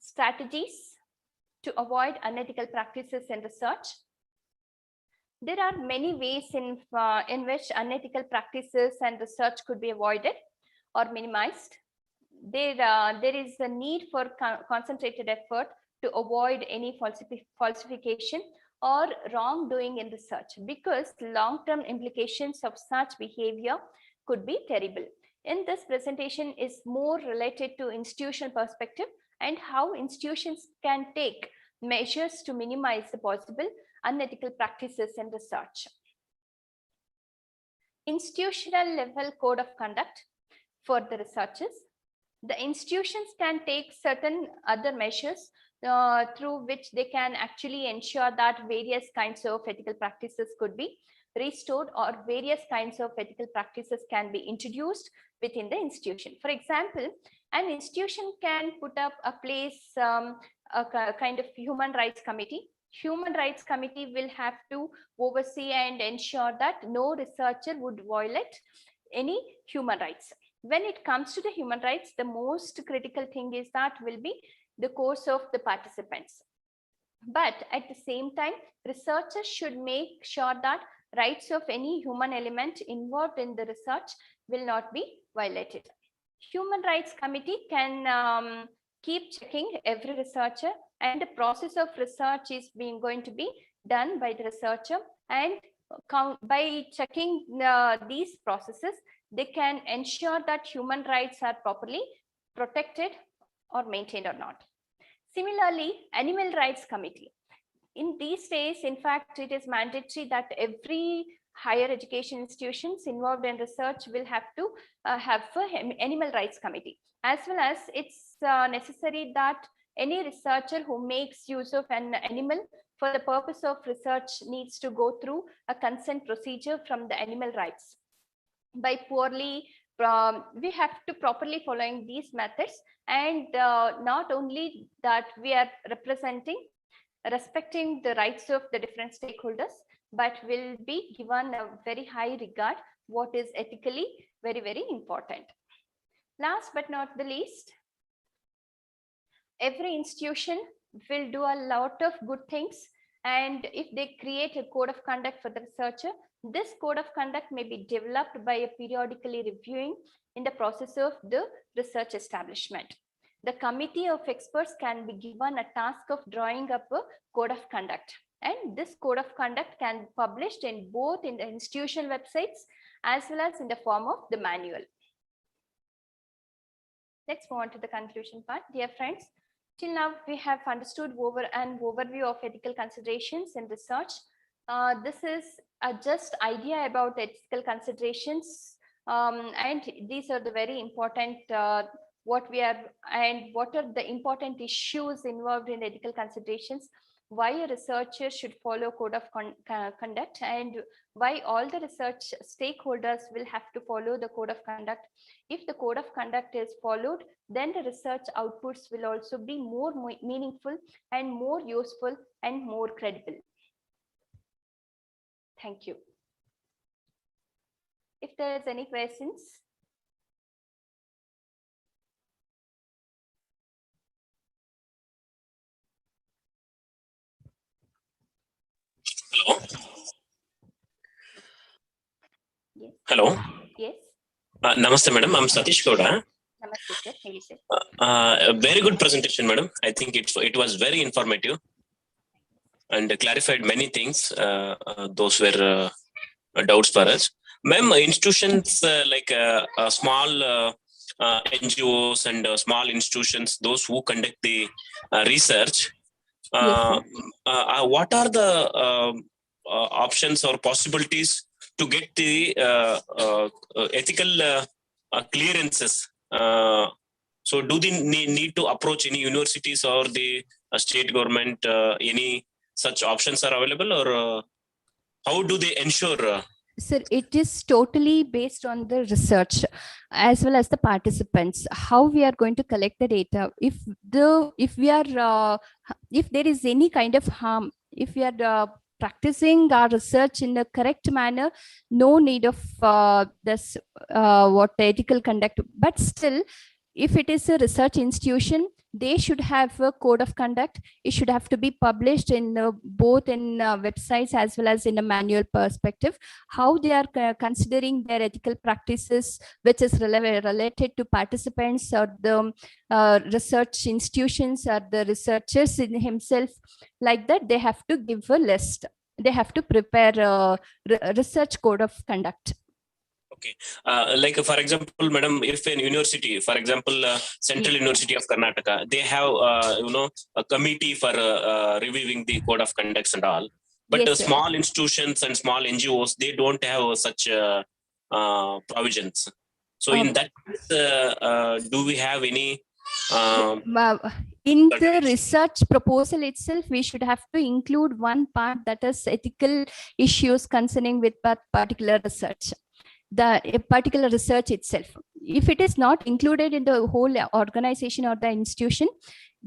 [SPEAKER 2] strategies to avoid unethical practices in research? There are many ways in which unethical practices and research could be avoided or minimized. There is a need for concentrated effort to avoid any falsification or wrongdoing in research, because long-term implications of such behavior could be terrible. In this presentation is more related to institutional perspective and how institutions can take measures to minimize the possible unethical practices in research. Institutional level code of conduct for the researchers. The institutions can take certain other measures through which they can actually ensure that various kinds of ethical practices could be restored, or various kinds of ethical practices can be introduced within the institution. For example, an institution can put up a place, a kind of human rights committee. Human rights committee will have to oversee and ensure that no researcher would violate any human rights. When it comes to the human rights, the most critical thing is that will be the course of the participants. But at the same time, researchers should make sure that rights of any human element involved in the research will not be violated. Human rights committee can keep checking every researcher, and the process of research is going to be done by the researcher, and by checking these processes, they can ensure that human rights are properly protected or maintained or not. Similarly, Animal Rights Committee. In these days, in fact, it is mandatory that every higher education institutions involved in research will have to have an Animal Rights Committee, as well as it's necessary that any researcher who makes use of an animal for the purpose of research needs to go through a consent procedure from the animal rights. By we have to properly following these methods, and not only that we are respecting the rights of the different stakeholders, but will be given a very high regard, what is ethically very, very important. Last but not the least, every institution will do a lot of good things, and if they create a code of conduct for the researcher, this code of conduct may be developed by a periodically reviewing in the process of the research establishment. The committee of experts can be given a task of drawing up a code of conduct, and this code of conduct can be published in both in the institution websites as well as in the form of the manual. Let's move on to the conclusion part. Dear friends, till now we have understood an overview of ethical considerations in research. This is just idea about ethical considerations, and these are the very important what are the important issues involved in ethical considerations, why a researcher should follow code of conduct, and why all the research stakeholders will have to follow the code of conduct. If the code of conduct is followed, then the research outputs will also be more meaningful and more useful and more credible. Thank you. If there is any questions.
[SPEAKER 5] Hello.
[SPEAKER 2] Yes.
[SPEAKER 5] Hello.
[SPEAKER 2] Yes.
[SPEAKER 5] Namaste, madam. I'm Satish Gowda.
[SPEAKER 2] Namaste, sir. Please, sir.
[SPEAKER 5] A very good presentation, madam. I think it was very informative and clarified many things. Those were doubts for us. Ma'am, institutions like small NGOs and small institutions, those who conduct the research, what are the options or possibilities to get the ethical clearances So do they need to approach any universities or the state government? Any such options are available, or how do they ensure?
[SPEAKER 2] Sir, it is totally based on the research as well as the participants, how we are going to collect the data. If there is any kind of harm, if we are practicing our research in a correct manner, no need of this what ethical conduct. But still, if it is a research institution, they should have a code of conduct. It should have to be published in both in websites as well as in a manual perspective, how they are considering their ethical practices, which is related to participants or the research institutions or the researchers in himself. Like that, they have to give a list. They have to prepare a research code of conduct.
[SPEAKER 5] Okay, like for example, madam, if an university, for example, Central University of Karnataka, they have a committee for reviewing the code of conducts and all. But
[SPEAKER 2] Yes, sir.
[SPEAKER 5] small institutions and small NGOs, they don't have such provisions. So in that case, do we have any?
[SPEAKER 2] In the research proposal itself, we should have to include one part that is ethical issues concerning with particular research. The particular research itself. If it is not included in the whole organization or the institution,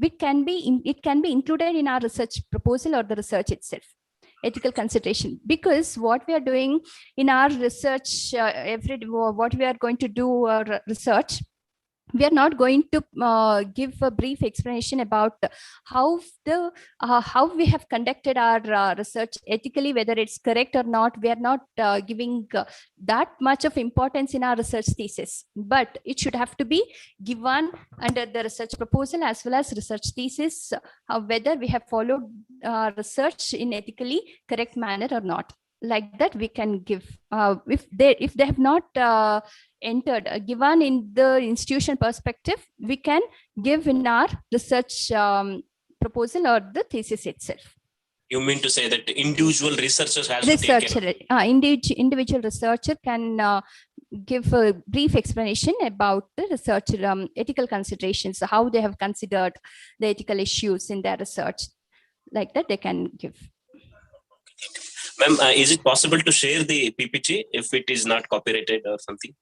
[SPEAKER 2] it can be included in our research proposal or the research itself. Ethical consideration, because what we are doing in our research, what we are going to do research, we are not going to give a brief explanation about how we have conducted our research ethically, whether it's correct or not. We are not giving that much of importance in our research thesis, but it should have to be given under the research proposal as well as research thesis, whether we have followed research in ethically correct manner or not. Like that, we can give if they have not entered given in the institution perspective, we can give in our research proposal or the thesis itself.
[SPEAKER 5] You mean to say that individual researchers has to take care?
[SPEAKER 2] Individual researcher can give a brief explanation about the research ethical considerations, how they have considered the ethical issues in their research. Like that, they can give.
[SPEAKER 5] Ma'am, is it possible to share the PPT if it is not copyrighted or something?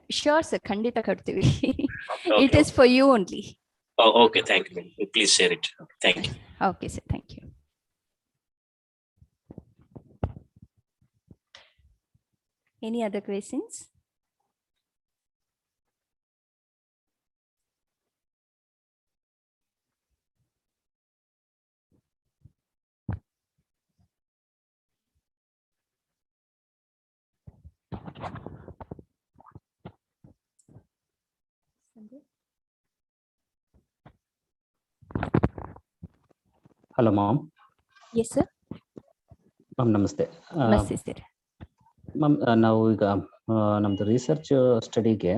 [SPEAKER 2] Sure, sir. Kandita kartivi.
[SPEAKER 5] Okay,
[SPEAKER 2] It is for you only.
[SPEAKER 5] Oh, okay. Thank you. Please share it. Thank you.
[SPEAKER 2] Okay, sir. Thank you. Any other questions?
[SPEAKER 6] Hello, mom.
[SPEAKER 2] Yes, sir.
[SPEAKER 6] Ma'am, namaste.
[SPEAKER 2] Namaste, sir.
[SPEAKER 6] Ma'am, ನಾವು ಈಗ ನಮ್ದು research ಸ್ಟಡಿಗೆ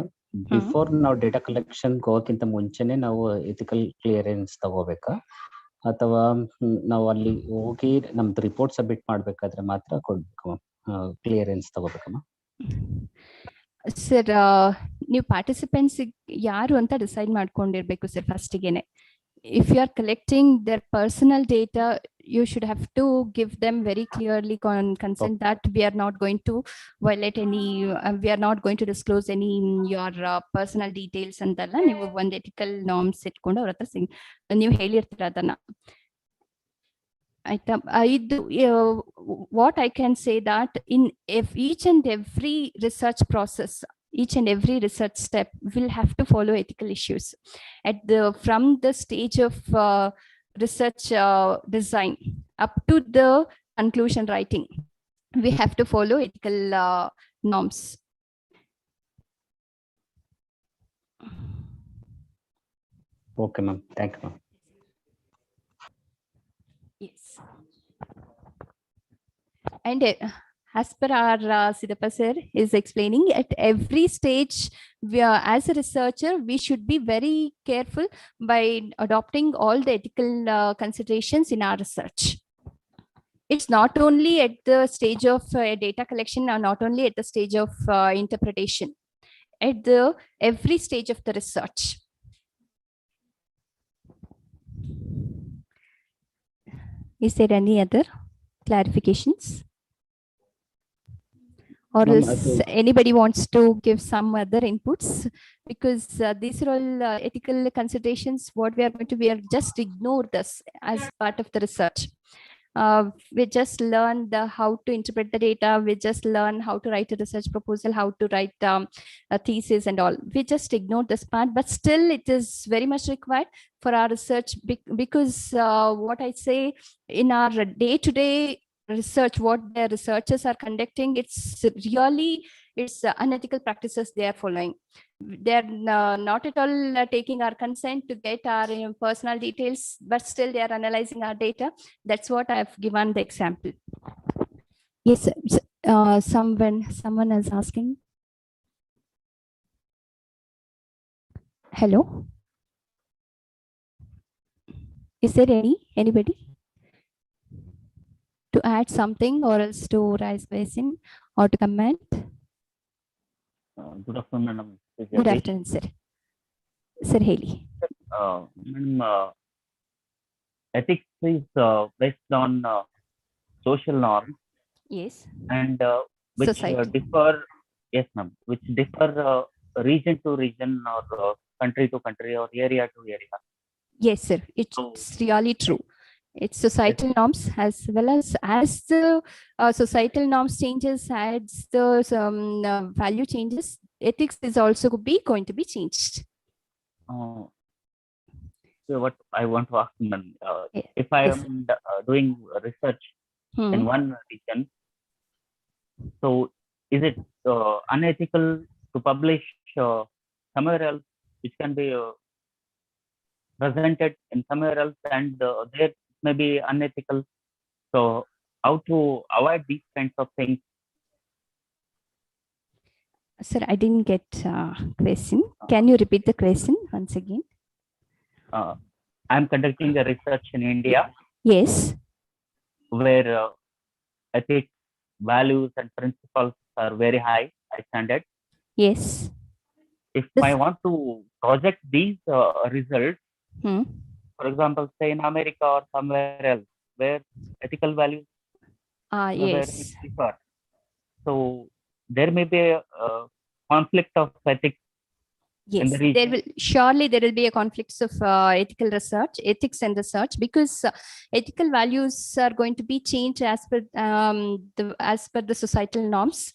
[SPEAKER 6] before ನಾವು data collection ಹೋಗಕ್ಕಿಂತ ಮುಂಚೆನೆ ನಾವು ethical clearance ತಗೋಬೇಕಾ, ಅಥವಾ ನಾವು ಅಲ್ಲಿ ಹೋಗಿ ನಮ್ದು ರಿಪೋರ್ಟ್ ಸಬ್ಮಿಟ್ ಮಾಡ್ಬೇಕಾದ್ರೆ ಮಾತ್ರ ಕೊಡ್ಬೇಕು ಕ್ಲಿಯರೆನ್ಸ್ ತಗೋಬೇಕಮ್ಮ?
[SPEAKER 2] ಸರ್, ನೀವು ಪಾರ್ಟಿಸಿಪೆಂಟ್ಸ್ ಯಾರು ಅಂತ ಡಿಸೈಡ್ ಮಾಡ್ಕೊಂಡಿರ್ಬೇಕು ಸರ್ ಫಸ್ಟಿಗೆನೆ. If you are collecting their personal data, you should have to give them very clearly consent that we are not going to violate any, we are not going to disclose any your personal details ಅಂತಲ್ಲ ನೀವು ಒಂದು ethical norms ಇಟ್ಕೊಂಡು ಅವ್ರ ಹತ್ರ ನೀವು ಹೇಳಿರ್ತೀರ ಅದನ್ನ. ಆಯ್ತಾ? ಇದು what I can say that in each and every research process, each and every research step will have to follow ethical issues from the stage of research design up to the conclusion writing. We have to follow ethical norms.
[SPEAKER 6] Okay, ma'am. Thank you, ma'am.
[SPEAKER 2] Yes. And as per our Siddhappa sir is explaining, at every stage, as a researcher, we should be very careful by adopting all the ethical considerations in our research. It's not only at the stage of data collection or not only at the stage of interpretation. at the every stage of the research. Is there any other clarifications? Or
[SPEAKER 6] Ma'am,
[SPEAKER 2] else anybody wants to give some other inputs? Because these are all ethical considerations. What we are just ignore this as part of the research. We just learned how to interpret the data. We just learn how to write a research proposal, how to write a thesis and all. We just ignore this part, but still it is very much required for our research because what I say in our day-to-day research, what the researchers are conducting, it's unethical practices they are following. They're not at all taking our consent to get our personal details, but still they are analyzing our data. That's what I've given the example. Yes, someone is asking. Hello. Is there anybody to add something or else to raise question or to comment?
[SPEAKER 7] Good afternoon, madam.
[SPEAKER 2] Good afternoon, sir. Sir Haley.
[SPEAKER 7] Madam, ethics is based on social norms.
[SPEAKER 2] Yes.
[SPEAKER 7] And which differ, yes, ma'am, which differ region to region or country to country or area to area.
[SPEAKER 2] Yes, sir. It's really true. It's societal norms as well as the societal norms changes, as the value changes, ethics is also going to be changed.
[SPEAKER 7] So what I want to ask, ma'am, if I
[SPEAKER 2] Yes.
[SPEAKER 7] am doing research in one region, so is it unethical to publish somewhere else, which can be presented in somewhere else, and there may be unethical? So how to avoid these kinds of things?
[SPEAKER 2] Sir, I didn't get question. Can you repeat the question once again?
[SPEAKER 7] I'm conducting a research in India.
[SPEAKER 2] Yes.
[SPEAKER 7] Where ethics, values, and principles are very high standard.
[SPEAKER 2] Yes.
[SPEAKER 7] If I want to project these results, for example, say in America or somewhere else, where ethical values
[SPEAKER 2] yes.
[SPEAKER 7] differ, so there may be a conflict of ethics.
[SPEAKER 2] Yes, there will be a conflict of ethics and research, because ethical values are going to be changed as per the societal norms.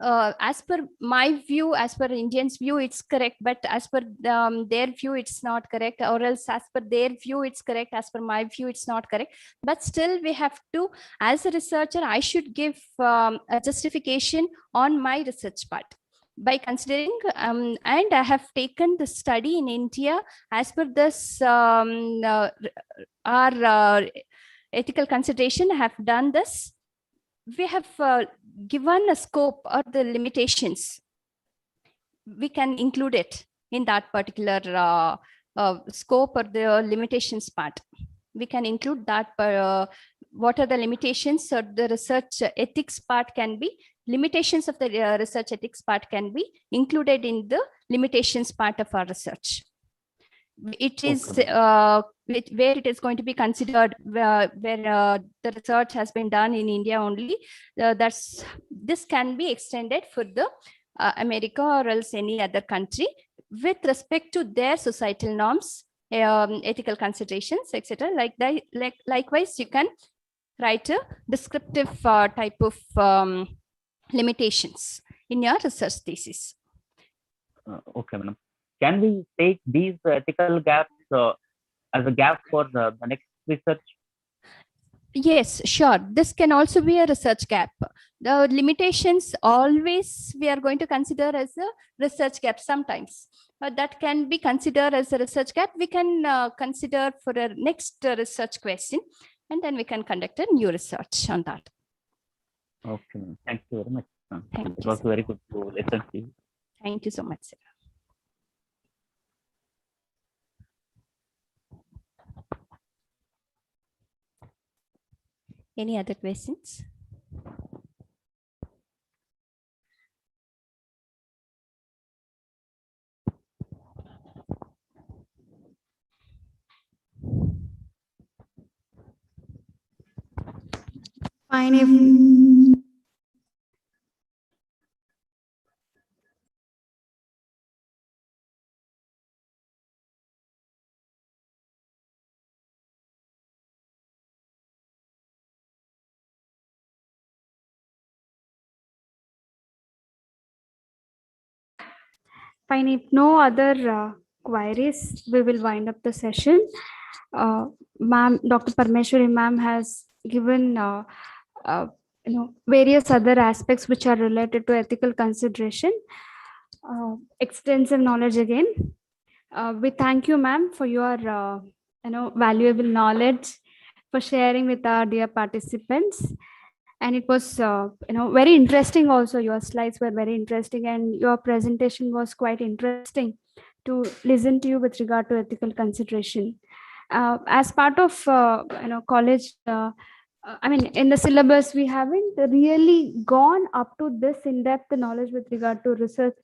[SPEAKER 2] As per my view, as per Indians' view, it's correct, but as per their view, it's not correct, or else as per their view, it's correct, as per my view, it's not correct. But still, we have to, as a researcher, I should give a justification on my research part by considering, and I have taken the study in India as per this our ethical consideration. I have done this. We have given a scope or the limitations. We can include it in that particular scope or the limitations part. We can include that. What are the limitations, or the research ethics part can be, limitations of the research ethics part can be included in the limitations part of our research. It is where it is going to be considered, where the research has been done in India only. This can be extended for the America or else any other country with respect to their societal norms, ethical considerations, etc. Likewise, you can write a descriptive type of limitations in your research thesis.
[SPEAKER 7] Okay, madam. Can we take these ethical gaps as a gap for the next research?
[SPEAKER 2] Yes, sure. This can also be a research gap. The limitations always we are going to consider as a research gap sometimes. That can be considered as a research gap. We can consider for a next research question, and then we can conduct a new research on that.
[SPEAKER 7] Okay, thank you very much.
[SPEAKER 2] Thank
[SPEAKER 7] it
[SPEAKER 2] you,
[SPEAKER 7] was
[SPEAKER 2] sir.
[SPEAKER 7] very good to listen to you.
[SPEAKER 2] Thank you so much, sir. Any other questions?
[SPEAKER 1] Fine. If Fine. If no other queries, we will wind up the session. Ma'am, Dr. Parameshwari ma'am has given various other aspects which are related to ethical consideration. Extensive knowledge again. We thank you, ma'am, for your valuable knowledge, for sharing with our dear participants. And it was very interesting also. Your slides were very interesting and your presentation was quite interesting to listen to you with regard to ethical consideration. As part of college, in the syllabus we haven't really gone up to this in-depth knowledge with regard to research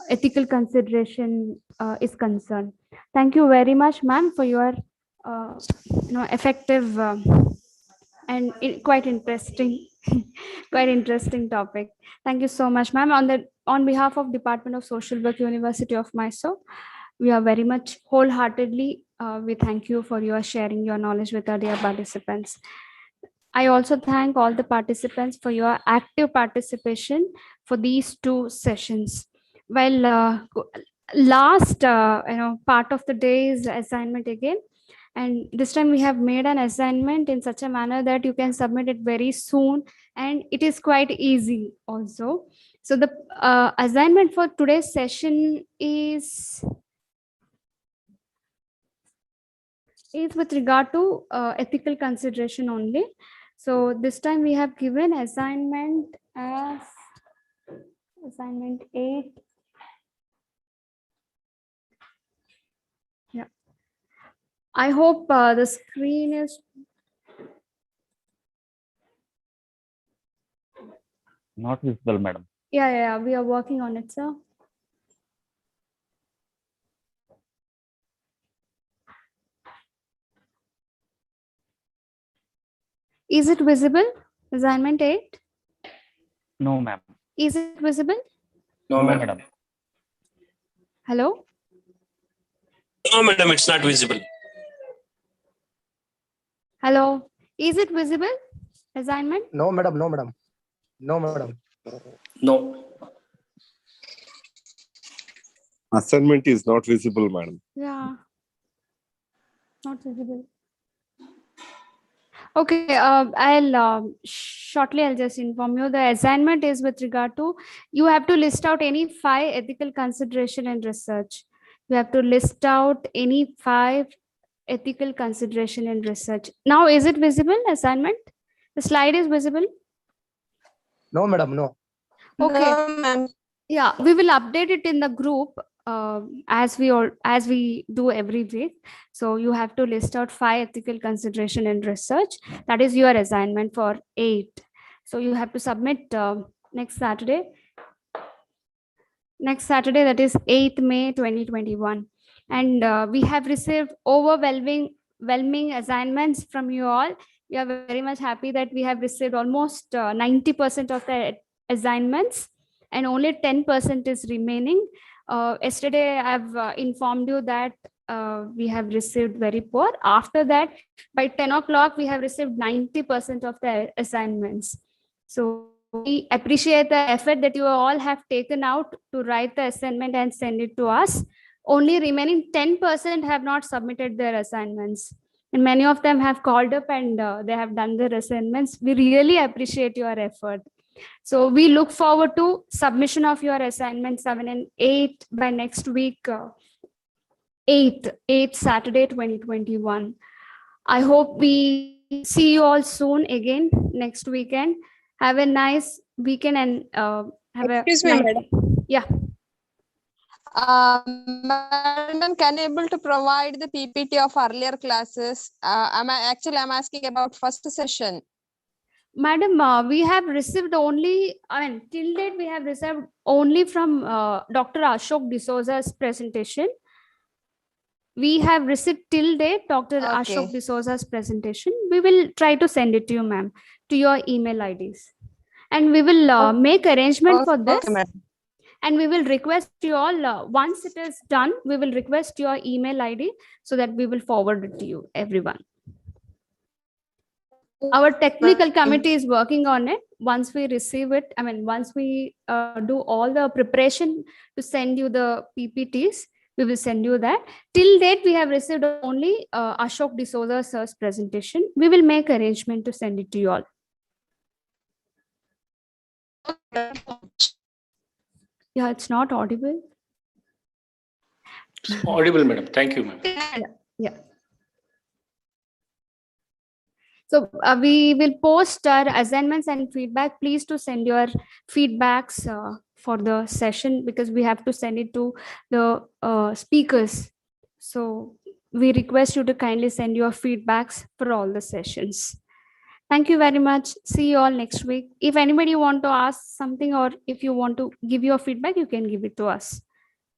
[SPEAKER 1] ethical consideration is concerned. Thank you very much, ma'am, for your effective and quite interesting quite interesting topic. Thank you so much, ma'am. On behalf of Department of Social Work, University of Mysore, we are very much wholeheartedly we thank you for your sharing your knowledge with our dear participants. I also thank all the participants for your active participation for these two sessions. Well, last part of the day is assignment again, and this time we have made an assignment in such a manner that you can submit it very soon, and it is quite easy also. So the assignment for today's session is with regard to ethical consideration only. So this time we have given assignment as assignment 8. Yeah. I hope the screen is
[SPEAKER 7] Not visible, madam.
[SPEAKER 1] yeah, we are working on it, sir. Is it visible? Assignment 8?
[SPEAKER 7] No, ma'am.
[SPEAKER 1] Is it visible?
[SPEAKER 7] No, madam.
[SPEAKER 1] Hello?
[SPEAKER 5] No, madam, it's not visible.
[SPEAKER 1] Hello? Is it visible? Assignment?
[SPEAKER 8] No, madam. No, madam. No, madam.
[SPEAKER 9] No. Assignment is not visible, madam.
[SPEAKER 1] Yeah. Not visible. Okay, I'll just inform you. The assignment is with regard to, you have to list out any 5 ethical consideration in research. You have to list out any 5 ethical consideration in research. Now, is it visible, assignment? The slide is visible?
[SPEAKER 8] No, madam. No.
[SPEAKER 1] Okay.
[SPEAKER 10] No, ma'am.
[SPEAKER 1] Yeah, we will update it in the group as we do every week. So you have to list out 5 ethical consideration in research. That is your assignment for 8. So you have to submit next Saturday. Next Saturday, that is 8th May 2021. And we have received overwhelming assignments from you all. We are very much happy that we have received almost 90% of the assignments, and only 10% is remaining. Yesterday, I've informed you that we have received very poor. After that, by 10 o'clock, we have received 90% of the assignments. So we appreciate the effort that you all have taken out to write the assignment and send it to us. Only remaining 10% have not submitted their assignments. And many of them have called up and they have done their assignments. We really appreciate your effort. So we look forward to submission of your assignment 7 and 8 by next week, 8th Saturday 2021. I hope we see you all soon again next weekend. Have a nice weekend and have
[SPEAKER 10] Excuse
[SPEAKER 1] a
[SPEAKER 10] me,
[SPEAKER 1] nice...
[SPEAKER 10] madam.
[SPEAKER 1] Yeah.
[SPEAKER 10] Madam, can you able to provide the PPT of earlier classes? I'm asking about first session.
[SPEAKER 1] Madam, we have received only, till date we have received only from Dr. Ashok D'Souza's presentation. We have received till date Dr.
[SPEAKER 10] Okay.
[SPEAKER 1] Ashok D'Souza's presentation. We will try to send it to you, ma'am. to your email IDs. And we will make arrangement for this.
[SPEAKER 10] Okay, madam.
[SPEAKER 1] And we will request you all, once it is done, we will request your email ID so that we will forward it to you, everyone. Our technical committee is working on it. Once we receive it, I mean, once we do all the preparation to send you the PPTs, we will send you that. Till date, we have received only Ashok D'Souza sir's presentation. We will make arrangement to send it to you all. Yeah, it's not audible.
[SPEAKER 11] Audible, madam. Thank you, ma'am.
[SPEAKER 1] Yeah. So we will post our assignments and feedback. Please to send your feedbacks for the session, because we have to send it to the speakers. So we request you to kindly send your feedbacks for all the sessions. Thank you very much. See you all next week. If anybody want to ask something, or if you want to give your feedback, you can give it to us.